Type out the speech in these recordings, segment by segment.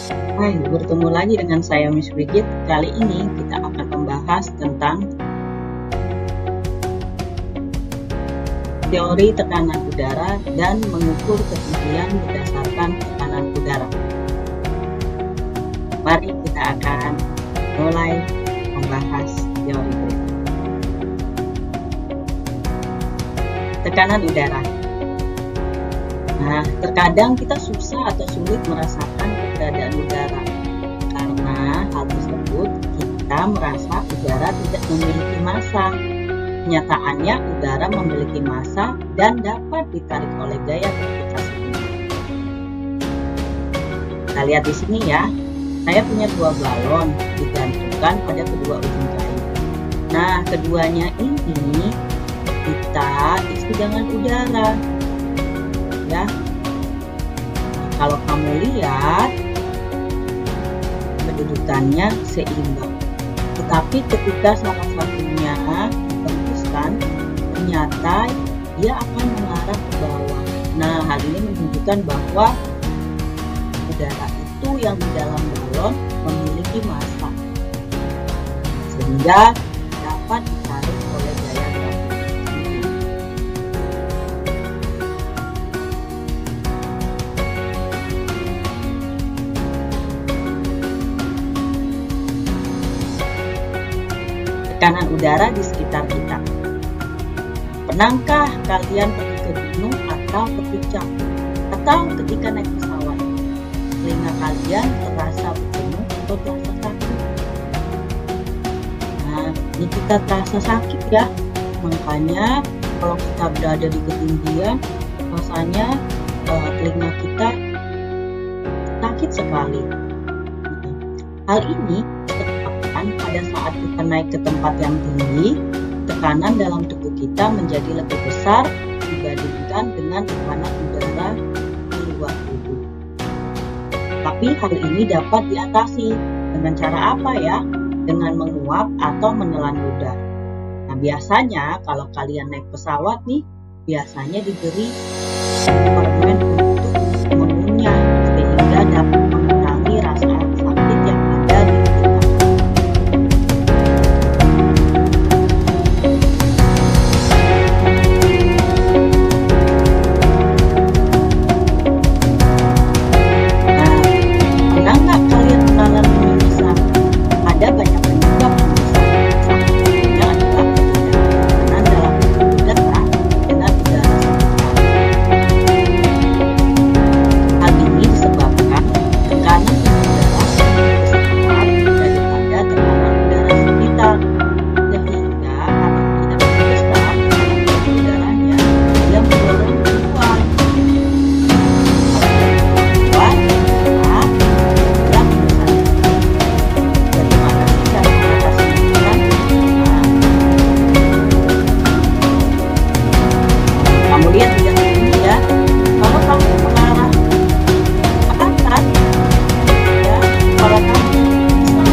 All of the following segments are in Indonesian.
Hai, bertemu lagi dengan saya Miss Brigit. Kali ini kita akan membahas tentang teori tekanan udara dan mengukur ketinggian berdasarkan tekanan udara. Mari kita akan mulai membahas teori berikut. Tekanan udara. Nah, terkadang kita susah atau sulit merasakan keberadaan udara. Karena hal tersebut, kita merasa udara tidak memiliki massa. Kenyataannya, udara memiliki massa dan dapat ditarik oleh gaya gravitasi bumi. Kita lihat di sini ya. Saya punya dua balon digantungkan pada kedua ujung jari. Nah, keduanya ini kita isi dengan udara. Ya, nah, kalau kamu lihat kedudukannya seimbang, tetapi ketika salah satunya dihembuskan, ternyata dia akan mengarah ke bawah. Nah, hal ini menunjukkan bahwa udara itu yang di dalam balon memiliki massa, sehingga dapat ditarik oleh gaya gravitasi. Tekanan udara di sekitar kita. Pernahkah kalian pergi ke gunung atau ke puncak? Atau ketika naik pesawat, telinga kalian terasa berdengung atau terasa sakit? Nah, ini kita terasa sakit ya. Makanya kalau kita berada di ketinggian, rasanya telinga kita sakit sekali. Hal ini pada saat kita naik ke tempat yang tinggi, tekanan dalam tubuh kita menjadi lebih besar dibandingkan dengan tekanan udara di luar tubuh. Tapi hal ini dapat diatasi dengan cara apa ya? Dengan menguap atau menelan udara. Nah, biasanya kalau kalian naik pesawat nih, biasanya diberi permen untuk mengunyah sehingga dapat mengurangi rasa sakit yang ada di tubuh. Ada banyak penyebab salah satunya adalah tekanan dalam udara dengan udara sekitar. Hal ini disebabkan tekanan di udara besar daripada tekanan udara sekitar, sehingga apabila besar tekanan udaranya dia mendorong keluar. Kamu lihat di sini ya, kalau kamu mengarah ke atas, ya, kalau kamu bisa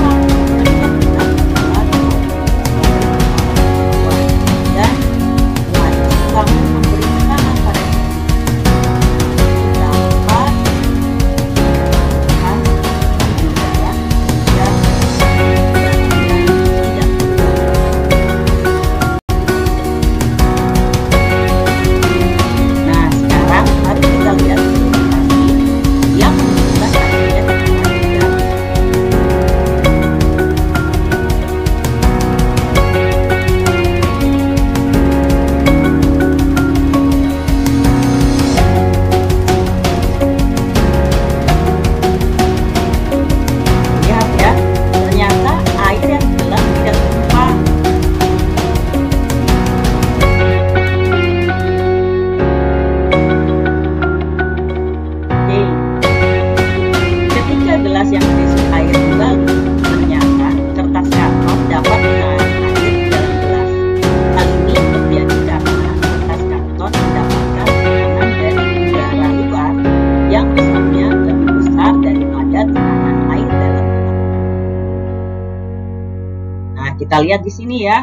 dan wajib kamu memberi tekanan pada yang berisi air menggalung, ternyata kertas karton dapat menahan air di dalam gelas. Hal ini terjadi karena kertas karton mendapatkan tekanan dari udara luar yang besarnya lebih besar daripada tekanan air dalam gelas. Nah, kita lihat di sini ya.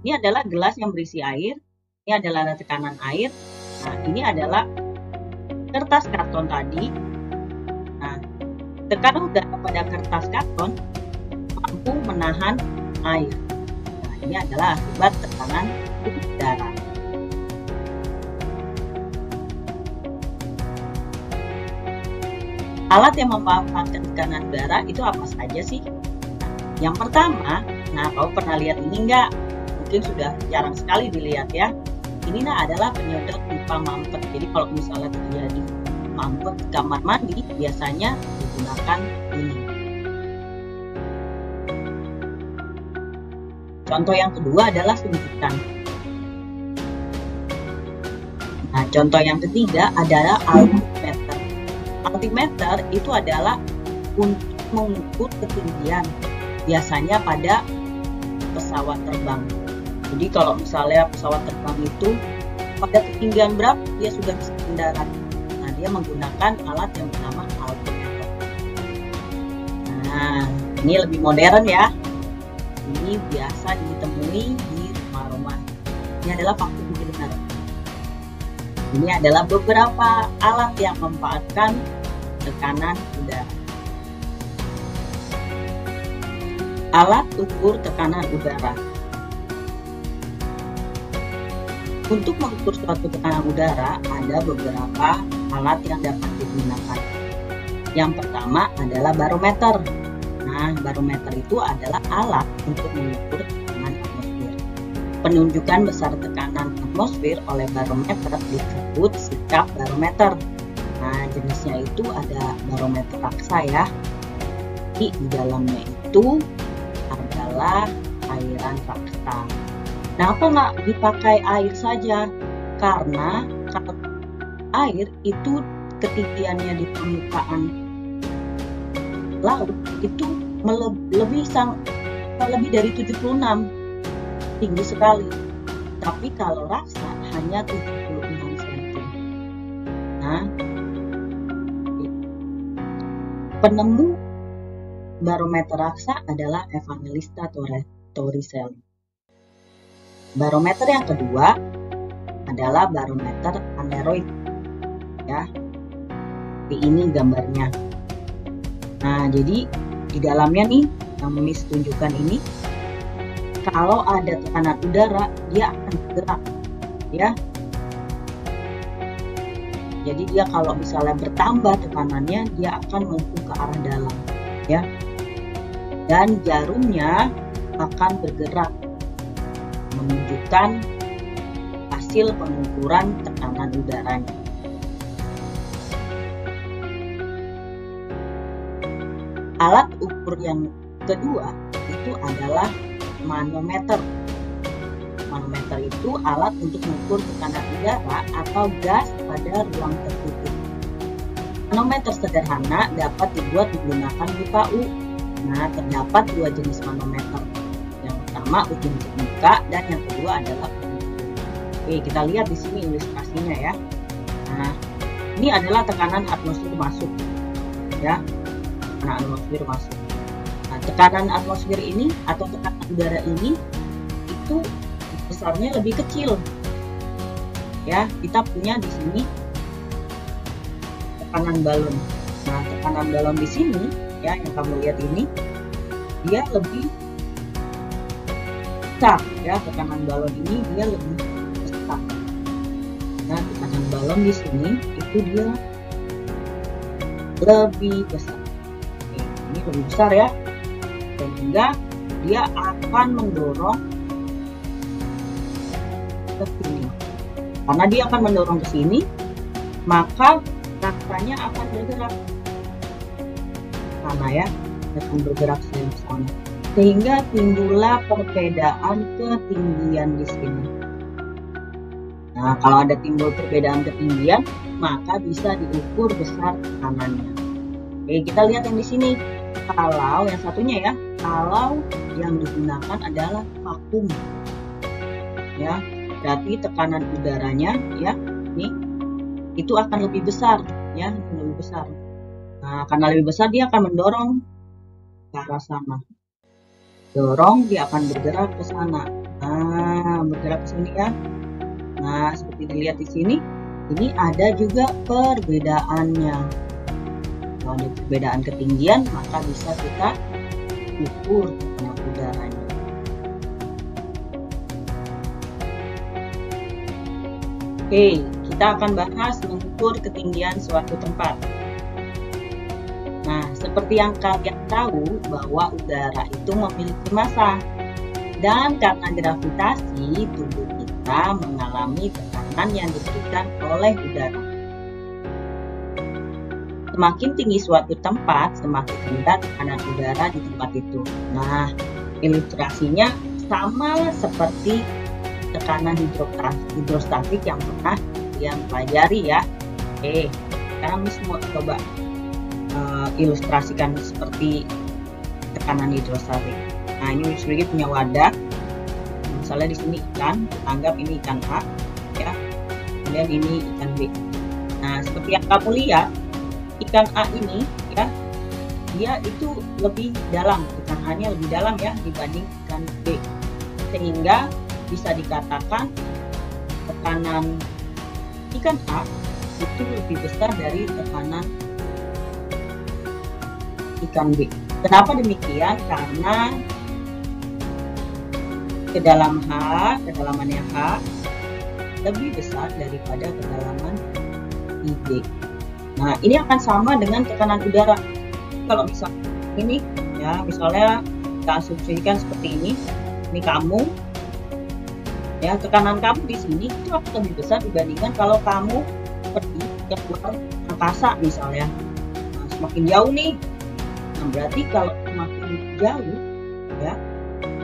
Ini adalah gelas yang berisi air. Ini adalah tekanan air. Nah, ini adalah kertas karton tadi. Nah, Tekanan udara pada kertas karton mampu menahan air. Nah, ini adalah akibat tekanan udara. Alat yang memanfaatkan tekanan udara itu apa saja sih? Yang pertama, kau pernah lihat ini enggak? Mungkin sudah jarang sekali dilihat ya. Ini adalah penyedot pipa mampet. Jadi kalau misalnya terjadi mampet di kamar mandi, biasanya digunakan ini. Contoh yang kedua adalah suntikan. Nah, contoh yang ketiga adalah altimeter. Altimeter itu adalah untuk mengukur ketinggian, biasanya pada pesawat terbang. Jadi kalau misalnya pesawat terbang itu pada ketinggian berapa dia sudah bisa mendarat. Nah, dia menggunakan alat yang bernama altimeter. Nah, ini lebih modern ya. Ini biasa ditemui di rumah-rumah. Ini adalah vacuum cleaner. Ini adalah beberapa alat yang memanfaatkan tekanan udara. Alat ukur tekanan udara. Untuk mengukur suatu tekanan udara, ada beberapa alat yang dapat digunakan. Yang pertama adalah barometer. Nah, barometer itu adalah alat untuk mengukur tekanan atmosfer. Penunjukan besar tekanan atmosfer oleh barometer disebut sikap barometer. Nah, jenisnya itu ada barometer raksa ya. Di dalamnya itu adalah cairan raksa. Kenapa nggak dipakai air saja? Karena kalau air itu ketinggiannya di permukaan laut itu lebih dari 76, tinggi sekali. Tapi kalau raksa hanya 76 cm. Nah, penemu barometer raksa adalah Evangelista Torricelli. Barometer yang kedua adalah barometer aneroid. Ya, ini gambarnya. Nah, jadi di dalamnya nih yang Miss tunjukkan ini, kalau ada tekanan udara dia akan bergerak, ya. Jadi dia kalau misalnya bertambah tekanannya, dia akan menuju ke arah dalam, ya. Dan jarumnya akan bergerak menunjukkan hasil pengukuran tekanan udaranya. Alat ukur yang kedua itu adalah manometer. Manometer itu alat untuk mengukur tekanan udara atau gas pada ruang tertutup. Manometer sederhana dapat dibuat menggunakan pipa U. Nah, terdapat dua jenis manometer. Yang pertama ujung terbuka dan yang kedua adalah ujung tertutup. Oke, kita lihat di sini ilustrasinya ya. Nah, ini adalah tekanan atmosfer masuk, ya. Tekanan atmosfer masuk. Nah, tekanan atmosfer ini atau tekanan udara ini itu besarnya lebih kecil. Ya, kita punya di sini tekanan balon. Nah, tekanan balon di sini ya yang kamu lihat ini dia lebih besar ya, tekanan balon ini dia lebih besar. Nah, tekanan balon di sini itu dia lebih besar. Ini lebih besar ya, sehingga dia akan mendorong ke sini. Karena dia akan mendorong ke sini, maka raksanya akan bergerak sana ya, akan bergerak ke sana. Sehingga timbullah perbedaan ketinggian di sini. Nah, kalau ada timbul perbedaan ketinggian, maka bisa diukur besar tekanannya. Oke, kita lihat yang di sini. Kalau yang satunya ya, kalau yang digunakan adalah vakum, ya, berarti tekanan udaranya ya, nih, itu akan lebih besar, ya, lebih besar. Nah, karena lebih besar dia akan mendorong ke arah sana. Dorong, dia akan bergerak ke sana. Nah, bergerak ke sini ya. Nah, seperti dilihat di sini, ini ada juga perbedaannya. Kalau ada perbedaan ketinggian, maka bisa kita ukur tekanan udaranya. Oke, kita akan bahas mengukur ketinggian suatu tempat. Nah, seperti yang kalian tahu bahwa udara itu memiliki massa. Dan karena gravitasi, tubuh kita mengalami tekanan yang diberikan oleh udara. Semakin tinggi suatu tempat, semakin rendah tekanan udara di tempat itu. Nah, ilustrasinya sama seperti tekanan hidrostatik yang pernah kalian pelajari ya. Oke, sekarang Miss mau coba ilustrasikan seperti tekanan hidrostatik. Nah, ini Miss Brigit punya wadah. Misalnya di sini ikan, anggap ini ikan A, ya. Kemudian ini ikan B. Nah, seperti yang kamu lihat, ikan A ini, ya, dia itu lebih dalam, ikan A-nya lebih dalam ya dibanding ikan B, sehingga bisa dikatakan tekanan ikan A itu lebih besar dari tekanan ikan B. Kenapa demikian? Karena kedalamannya H lebih besar daripada kedalaman IG. Nah, ini akan sama dengan tekanan udara. Kalau misalnya ini, ya, misalnya kita asumsikan seperti ini kamu, ya, tekanan kamu di sini itu akan lebih besar dibandingkan kalau kamu pergi ke luar angkasa misalnya. Nah, semakin jauh nih. Nah, berarti kalau semakin jauh, ya,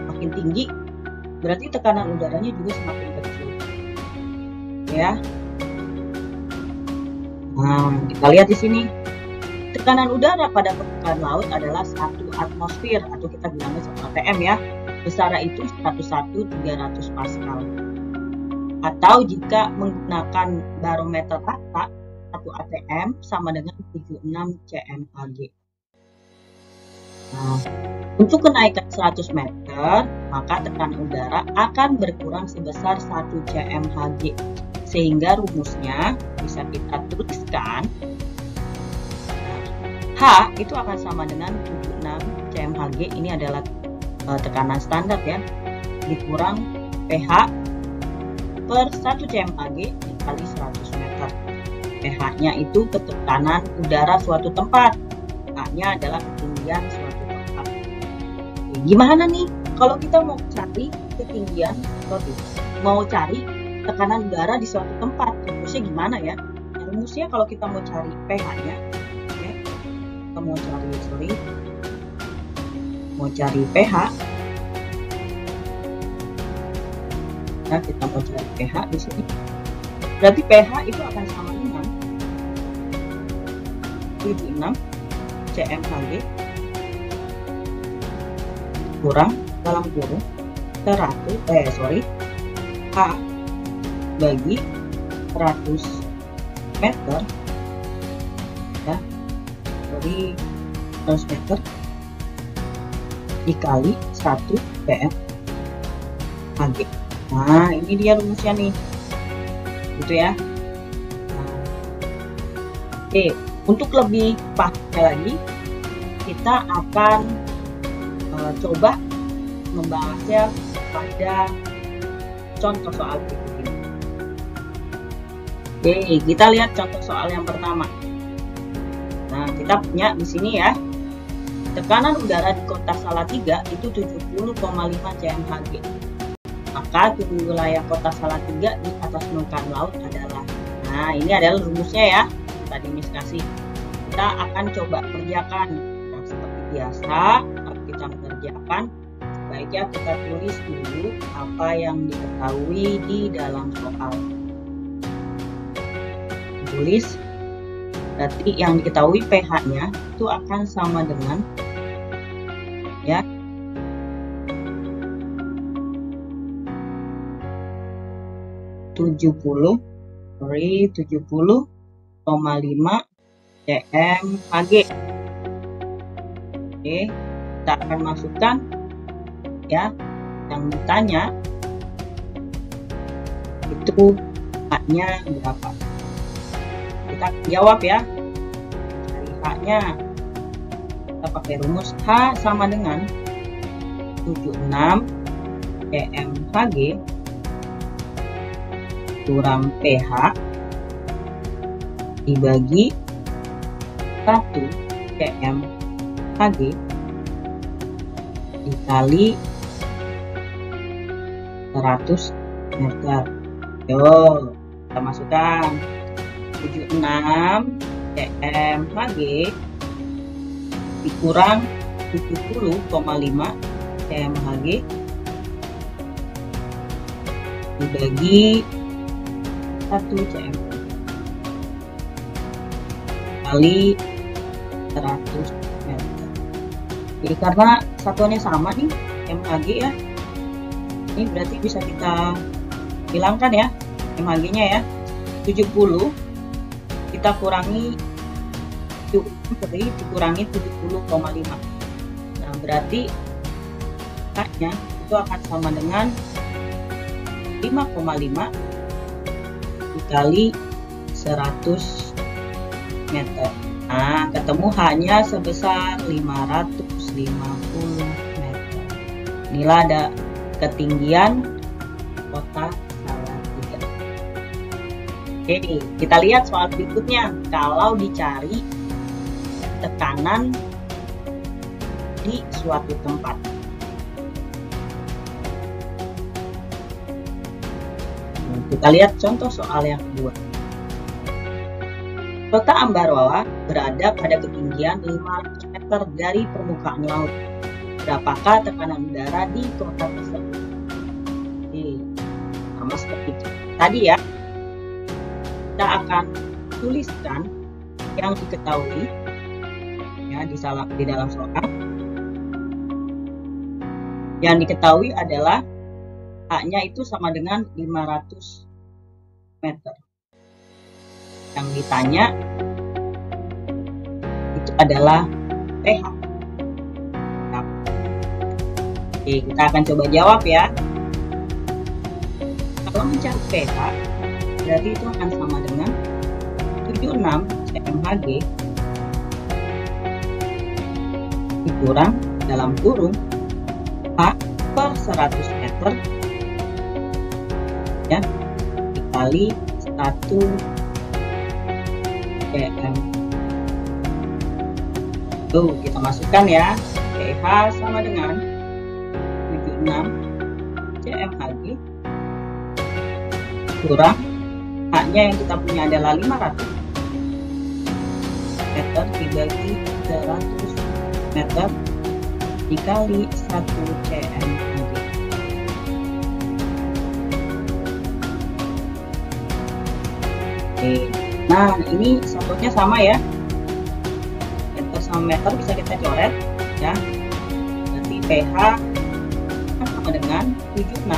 makin tinggi, berarti tekanan udaranya juga semakin kecil, ya. Nah, kita lihat di sini, tekanan udara pada permukaan laut adalah 1 atmosfer atau kita bilangnya 1 atm ya. Besarnya itu 11300 Pascal. Atau jika menggunakan barometer rata, 1 atm sama dengan 76 cmHg. Nah, untuk kenaikan 100 meter, maka tekanan udara akan berkurang sebesar 1 cmHg. Sehingga rumusnya bisa kita tuliskan, H itu akan sama dengan 76 cmHg, ini adalah tekanan standar ya, dikurang pH per 1 cmHg dikali 100 meter. pH-nya itu ketekanan udara suatu tempat, H-nya adalah ketinggian suatu tempat. Gimana nih kalau kita mau cari ketinggian, mau cari tekanan udara di suatu tempat, rumusnya gimana ya? Rumusnya kalau kita mau cari pH-nya, ya, kita mau cari pH, nah kita mau cari pH di sini, berarti pH itu akan sama dengan 76 cmHg kurang dalam kurung 100 H bagi 100 meter, ya, dari 100 meter dikali 1 cmHg. Nah, ini dia rumusnya nih, gitu ya. Nah, oke, untuk lebih paham lagi, kita akan coba membahasnya pada contoh soal berikut ini. Oke, kita lihat contoh soal yang pertama. Nah, kita punya di sini ya, tekanan udara di kota Salatiga itu 70,5 cmHg. Maka tinggi wilayah kota Salatiga di atas permukaan laut adalah. Nah, ini adalah rumusnya ya. Tadi Miss kasih. Kita akan coba kerjakan. Nah, seperti biasa, kalau kita mengerjakan, sebaiknya kita tulis dulu apa yang diketahui di dalam soal. Tulis, berarti yang diketahui pH-nya itu akan sama dengan, ya, 70,5 cmHg. Oke, kita akan masukkan ya yang ditanya itu H-nya berapa. Kita jawab ya. Cari H-nya. Kita pakai rumus H sama dengan 76 cmHg kurang pH dibagi 1 cmHg dikali 100 meter. Yo, kita masukkan 76 cmHg dikurang 70,5 cmHg dibagi 1 cm kali 100 meter. Jadi karena satuannya sama nih, mHg ya, ini berarti bisa kita hilangkan ya mHg-nya ya. 70 kita kurangi dikurangi 70,5. Nah, berarti H-nya itu akan sama dengan 5,5 dikali 100 meter. Nah, ketemu H-nya sebesar 550 meter. Inilah ada ketinggian kota Salatiga. Oke, kita lihat soal berikutnya. Kalau dicari tekanan di suatu tempat. Kita lihat contoh soal yang kedua. Kota Ambarawa berada pada ketinggian 500 meter dari permukaan laut. Berapakah tekanan udara di kota tersebut? Sama seperti tadi ya. Kita akan tuliskan yang diketahui ya di dalam soal. Yang diketahui adalah H-nya itu sama dengan 500 meter. Yang ditanya itu adalah pH. Nah, oke, kita akan coba jawab ya. Kalau mencari pH, berarti itu akan sama dengan 76 cmHg dikurang dalam kurung H per 100 meter ya dikali 1 cm. Tuh, kita masukkan ya. pH sama dengan 76 cmHg kurang H-nya yang kita punya adalah 500 meter dibagi 100 meter dikali 1 cmHg. Oke, nah ini satunya sama ya. Meter sama meter bisa kita coret ya. Berarti pH sama dengan 76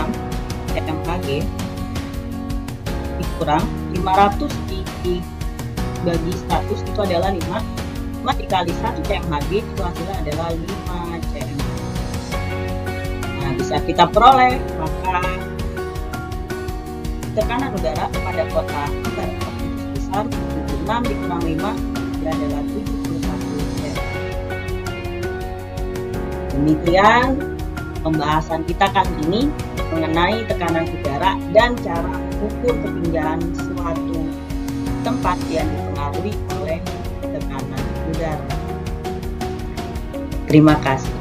cmHg dikurang 500 dibagi 100 itu adalah 5 dikali 1 cmHg itu hasilnya adalah 5 cm. Nah, bisa kita peroleh maka tekanan udara pada kota Ambarawa sebesar 76 dikurang 5 itu adalah 71 cm. Demikian pembahasan kita kali ini mengenai tekanan udara dan cara mengukur ketinggian suatu tempat yang dipengaruhi oleh tekanan udara. Terima kasih.